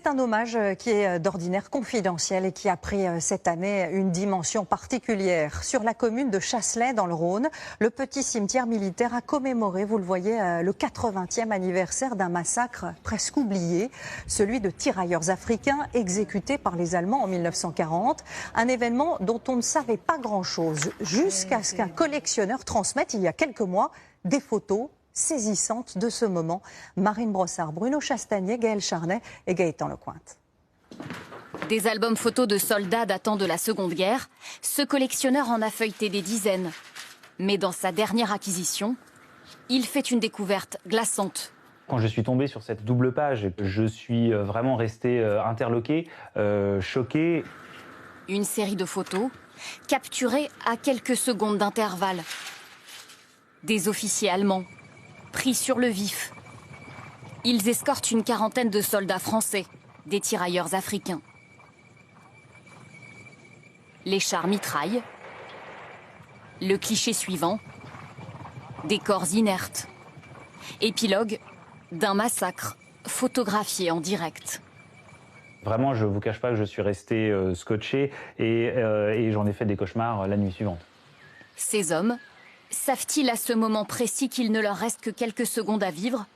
C'est un hommage qui est d'ordinaire confidentiel et qui a pris cette année une dimension particulière. Sur la commune de Chasselet, dans le Rhône, le petit cimetière militaire a commémoré, vous le voyez, le 80e anniversaire d'un massacre presque oublié, celui de tirailleurs africains exécutés par les Allemands en 1940. Un événement dont on ne savait pas grand-chose, jusqu'à ce qu'un collectionneur transmette il y a quelques mois des photos saisissante de ce moment. Marine Brossard, Bruno Chastanier, Gaël Charnet et Gaëtan Lecointe. Des albums photos de soldats datant de la Seconde Guerre, ce collectionneur en a feuilleté des dizaines. Mais dans sa dernière acquisition, il fait une découverte glaçante. Quand je suis tombé sur cette double page, je suis vraiment resté interloqué, choqué. Une série de photos capturées à quelques secondes d'intervalle. Des officiers allemands pris sur le vif. Ils escortent une quarantaine de soldats français, des tirailleurs africains. Les chars mitraillent. Le cliché suivant, des corps inertes. Épilogue d'un massacre photographié en direct. Vraiment, je ne vous cache pas que je suis resté scotché et j'en ai fait des cauchemars la nuit suivante. Ces hommes savent-ils à ce moment précis qu'il ne leur reste que quelques secondes à vivre?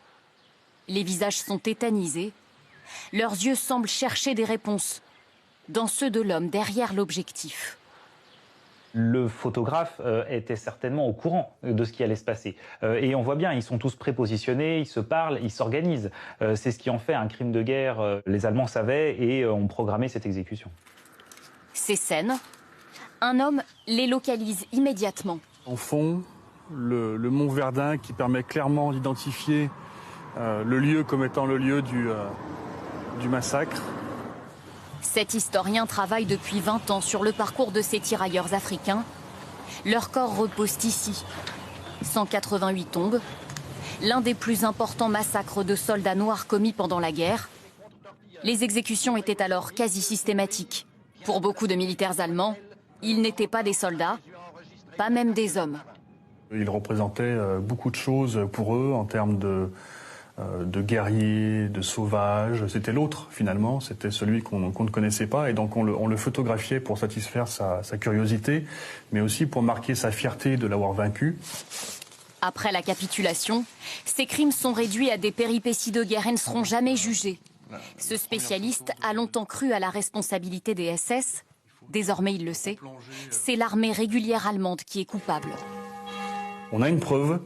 Les visages sont tétanisés. Leurs yeux semblent chercher des réponses dans ceux de l'homme derrière l'objectif. Le photographe était certainement au courant de ce qui allait se passer. Et on voit bien, ils sont tous prépositionnés, ils se parlent, ils s'organisent. C'est ce qui en fait un crime de guerre. Les Allemands savaient et ont programmé cette exécution. Ces scènes, un homme les localise immédiatement. En fond, le mont Verdun qui permet clairement d'identifier le lieu comme étant le lieu du massacre. Cet historien travaille depuis 20 ans sur le parcours de ces tirailleurs africains. Leurs corps reposent ici. 188 tombes, l'un des plus importants massacres de soldats noirs commis pendant la guerre. Les exécutions étaient alors quasi systématiques. Pour beaucoup de militaires allemands, ils n'étaient pas des soldats, pas même des hommes. Ils représentaient beaucoup de choses pour eux en termes de guerriers, de sauvages. C'était l'autre finalement, c'était celui qu'on ne connaissait pas et donc on le photographiait pour satisfaire sa curiosité, mais aussi pour marquer sa fierté de l'avoir vaincu. Après la capitulation, ces crimes sont réduits à des péripéties de guerre et ne seront jamais jugés. Ce spécialiste a longtemps cru à la responsabilité des SS. Désormais, il le sait, c'est l'armée régulière allemande qui est coupable. On a une preuve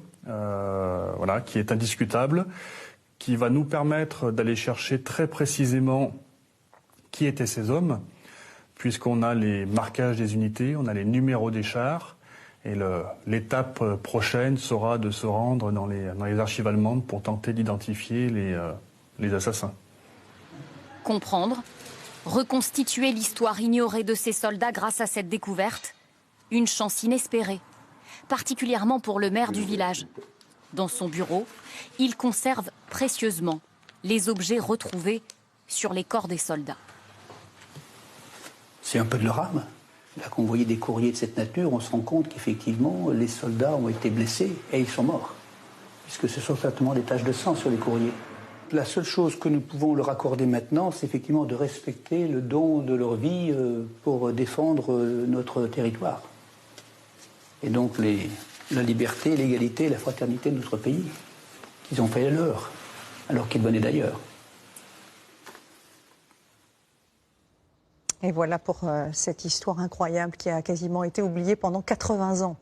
qui est indiscutable, qui va nous permettre d'aller chercher très précisément qui étaient ces hommes, puisqu'on a les marquages des unités, on a les numéros des chars, et l'étape prochaine sera de se rendre dans les archives allemandes pour tenter d'identifier les assassins. Comprendre, reconstituer l'histoire ignorée de ces soldats grâce à cette découverte, une chance inespérée, particulièrement pour le maire du village. Dans son bureau, il conserve précieusement les objets retrouvés sur les corps des soldats. C'est un peu de leur âme. Là, quand on voyait des courriers de cette nature, on se rend compte qu'effectivement, les soldats ont été blessés et ils sont morts. Puisque ce sont certainement des taches de sang sur les courriers. La seule chose que nous pouvons leur accorder maintenant, c'est effectivement de respecter le don de leur vie pour défendre notre territoire. Et donc la liberté, l'égalité, la fraternité de notre pays, qu'ils ont fait leur, alors qu'ils venaient d'ailleurs. Et voilà pour cette histoire incroyable qui a quasiment été oubliée pendant 80 ans.